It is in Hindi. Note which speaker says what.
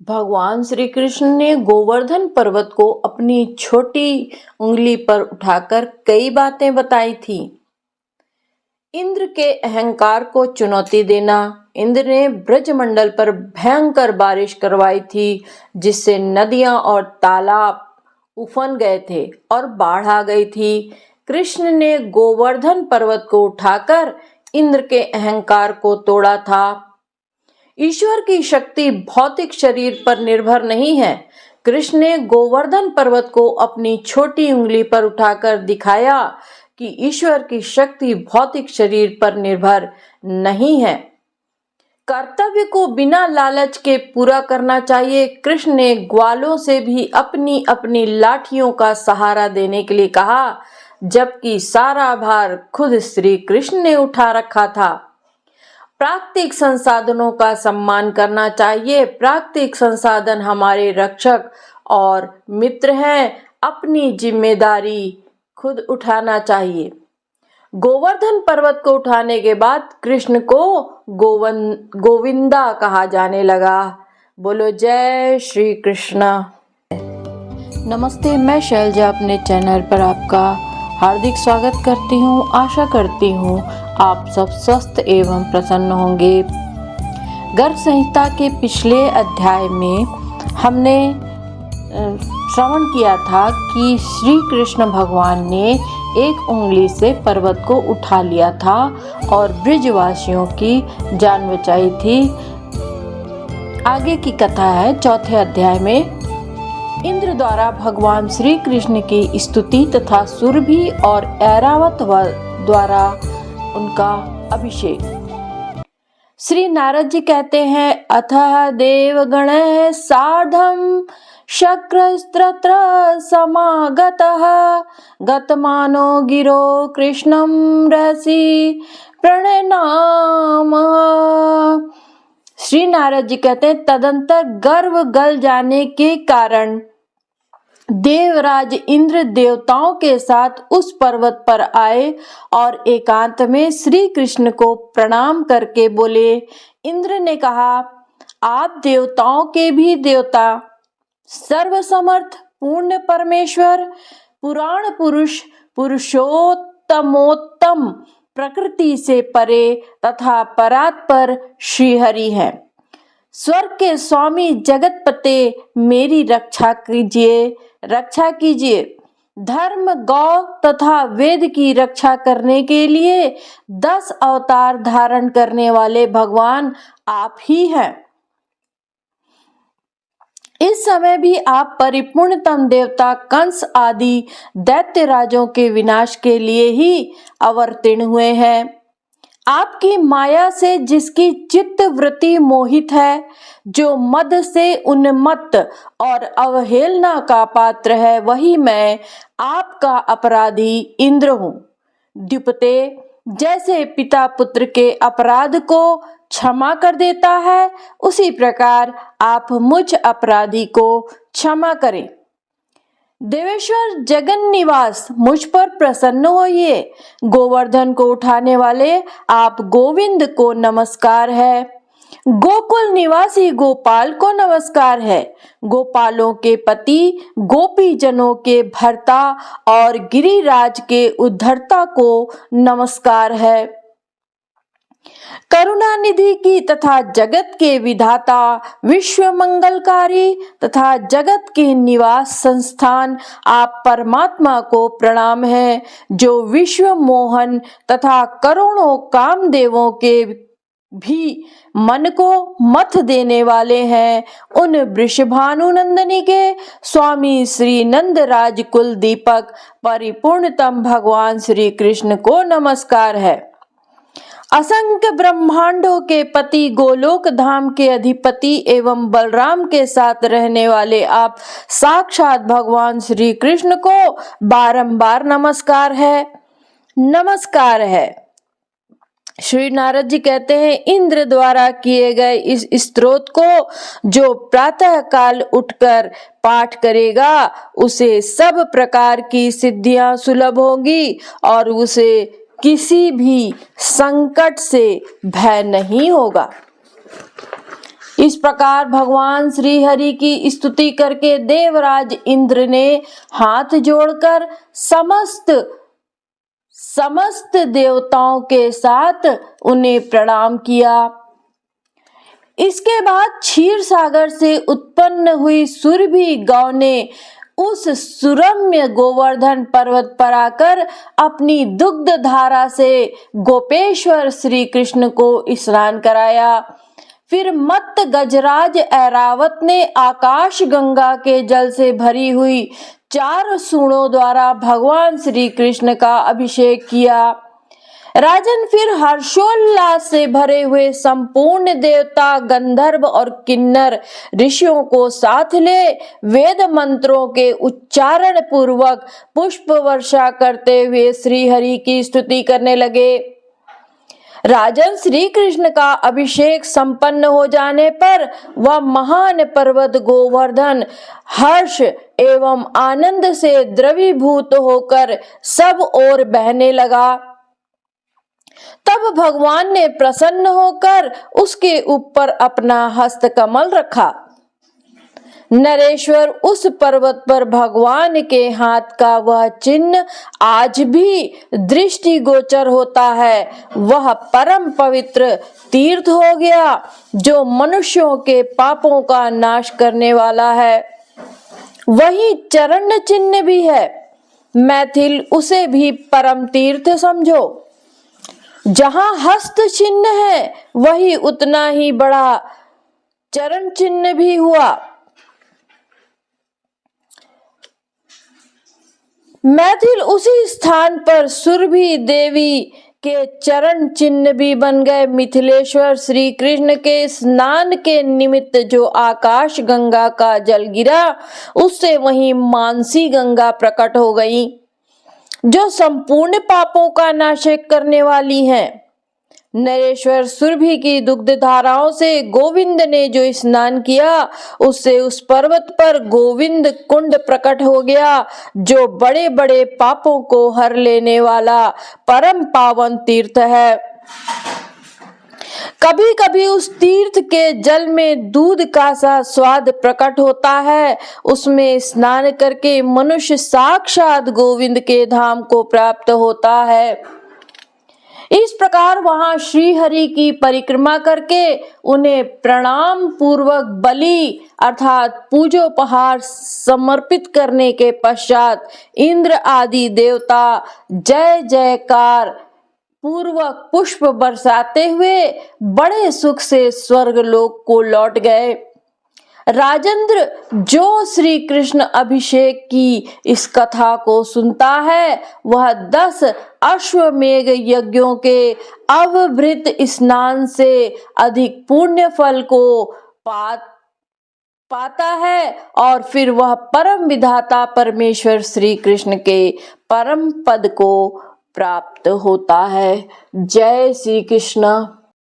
Speaker 1: भगवान श्री कृष्ण ने गोवर्धन पर्वत को अपनी छोटी उंगली पर उठाकर कई बातें बताई थी। इंद्र के अहंकार को चुनौती देना। इंद्र ने ब्रजमंडल पर भयंकर बारिश करवाई थी, जिससे नदियां और तालाब उफन गए थे और बाढ़ आ गई थी। कृष्ण ने गोवर्धन पर्वत को उठाकर इंद्र के अहंकार को तोड़ा था। ईश्वर की शक्ति भौतिक शरीर पर निर्भर नहीं है। कृष्ण ने गोवर्धन पर्वत को अपनी छोटी उंगली पर उठाकर दिखाया कि ईश्वर की शक्ति भौतिक शरीर पर निर्भर नहीं है। कर्तव्य को बिना लालच के पूरा करना चाहिए। कृष्ण ने ग्वालों से भी अपनी अपनी लाठियों का सहारा देने के लिए कहा, जबकि सारा भार खुद श्री कृष्ण ने उठा रखा था। प्राकृतिक संसाधनों का सम्मान करना चाहिए। प्राकृतिक संसाधन हमारे रक्षक और मित्र हैं। अपनी जिम्मेदारी खुद उठाना चाहिए। गोवर्धन पर्वत को उठाने के बाद कृष्ण को गोविंदा कहा जाने लगा। बोलो जय श्री कृष्ण। नमस्ते, मैं शैलजा अपने चैनल पर आपका हार्दिक स्वागत करती हूँ। आशा करती हूँ आप सब स्वस्थ एवं प्रसन्न होंगे। गर्भ संहिता के पिछले अध्याय में हमने श्रवण किया था कि श्री कृष्ण भगवान ने एक उंगली से पर्वत को उठा लिया था और ब्रजवासियों की जान बचाई थी। आगे की कथा है चौथे अध्याय में। इंद्र द्वारा भगवान श्री कृष्ण की स्तुति तथा सुरभि और ऐरावत द्वारा उनका अभिषेक। श्री नारद जी कहते हैं, अथः देवगण सार्धम शक्रस्त्र समागतः गतमानो गिरो कृष्णं रहसि प्रणनाम। श्री नारद जी कहते हैं, तदंतर गर्व गल जाने के कारण देवराज इंद्र देवताओं के साथ उस पर्वत पर आए और एकांत में श्री कृष्ण को प्रणाम करके बोले। इंद्र ने कहा, आप देवताओं के भी देवता, सर्वसमर्थ पूर्ण परमेश्वर, पुराण पुरुष, पुरुषोत्तमोत्तम, प्रकृति से परे तथा परात्पर श्रीहरि हैं। स्वर्ग के स्वामी जगतपते, मेरी रक्षा कीजिए। धर्म, गौ तथा वेद की रक्षा करने के लिए 10 अवतार धारण करने वाले भगवान आप ही हैं। इस समय भी आप परिपूर्णतम देवता कंस आदि दैत्य राजों के विनाश के लिए ही अवतीर्ण हुए हैं। आपकी माया से जिसकी चित्त वृत्ति मोहित है, जो मद से उन्मत्त और अवहेलना का पात्र है, वही मैं आपका अपराधी इंद्र हूँ। द्युपते, जैसे पिता पुत्र के अपराध को क्षमा कर देता है, उसी प्रकार आप मुझ अपराधी को क्षमा करें। देवेश्वर जगन निवास, मुझ पर प्रसन्न होइए। गोवर्धन को उठाने वाले आप गोविंद को नमस्कार है। गोकुल निवासी गोपाल को नमस्कार है। गोपालों के पति, गोपी जनों के भर्ता और गिरिराज के उद्धरता को नमस्कार है। करुणानिधि की तथा जगत के विधाता, विश्व मंगलकारी तथा जगत के निवास संस्थान आप परमात्मा को प्रणाम है, जो विश्व मोहन तथा करोड़ों कामदेवों के भी मन को मथ देने वाले हैं। उन वृषभानु नंदनी के स्वामी श्री नंदराज कुल दीपक परिपूर्णतम भगवान श्री कृष्ण को नमस्कार है। असंख्य ब्रह्मांडों के पति, गोलोक धाम के अधिपति एवं बलराम के साथ रहने वाले आप साक्षात भगवान श्री कृष्ण को बारंबार नमस्कार है। श्री नारद जी कहते हैं, इंद्र द्वारा किए गए इस स्तोत्र को जो प्रातः काल उठकर पाठ करेगा, उसे सब प्रकार की सिद्धियां सुलभ होंगी और उसे किसी भी संकट से भय नहीं होगा। इस प्रकार भगवान श्री हरि की स्तुति करके देवराज इंद्र ने हाथ जोड़कर समस्त देवताओं के साथ उन्हें प्रणाम किया। इसके बाद क्षीर सागर से उत्पन्न हुई सुरभि गौ ने उस सुरम्य गोवर्धन पर्वत पर आकर अपनी दुग्ध धारा से गोपेश्वर श्री कृष्ण को स्नान कराया। फिर मत्त गजराज ऐरावत ने आकाश गंगा के जल से भरी हुई 4 सूंडों द्वारा भगवान श्री कृष्ण का अभिषेक किया। राजन फिर हर्षोल्लास से भरे हुए संपूर्ण देवता, गंधर्व और किन्नर ऋषियों को साथ ले वेद मंत्रों के उच्चारण पूर्वक पुष्प वर्षा करते हुए श्री हरि की स्तुति करने लगे। राजन श्री कृष्ण का अभिषेक संपन्न हो जाने पर वह महान पर्वत गोवर्धन हर्ष एवं आनंद से द्रवीभूत होकर सब ओर बहने लगा। तब भगवान ने प्रसन्न होकर उसके ऊपर अपना हस्त कमल रखा। नरेश्वर उस पर्वत पर भगवान के हाथ का वह चिन्ह आज भी दृष्टिगोचर होता है। वह परम पवित्र तीर्थ हो गया जो मनुष्यों के पापों का नाश करने वाला है। वही चरण चिन्ह भी है। मैथिल उसे भी परम तीर्थ समझो। जहां हस्त चिन्ह है वही उतना ही बड़ा चरण चिन्ह भी हुआ। मैथिल उसी स्थान पर सुरभि देवी के चरण चिन्ह भी बन गए। मिथिलेश्वर श्री कृष्ण के स्नान के निमित्त जो आकाश गंगा का जल गिरा उससे वहीं मानसी गंगा प्रकट हो गई जो संपूर्ण पापों का नाश करने वाली हैं। नरेश्वर सुरभि की दुग्ध धाराओं से गोविंद ने जो स्नान किया उससे उस पर्वत पर गोविंद कुंड प्रकट हो गया जो बड़े बड़े पापों को हर लेने वाला परम पावन तीर्थ है। कभी कभी उस तीर्थ के जल में दूध का सा स्वाद प्रकट होता है। उसमें स्नान करके मनुष्य साक्षात गोविंद के धाम को प्राप्त होता है। इस प्रकार वहां श्री हरि की परिक्रमा करके उन्हें प्रणाम पूर्वक बलि अर्थात पूजोपहार समर्पित करने के पश्चात इंद्र आदि देवता जय जयकार पूर्वक पुष्प बरसाते हुए बड़े सुख से स्वर्ग लोक को लौट गए। राजेंद्र जो श्री कृष्ण अभिषेक की इस कथा को सुनता है वह 10 अश्वमेघ यज्ञों के अवभृत स्नान से अधिक पुण्य फल को पाता है और फिर वह परम विधाता परमेश्वर श्री कृष्ण के परम पद को प्राप्त होता है। जय श्री कृष्ण।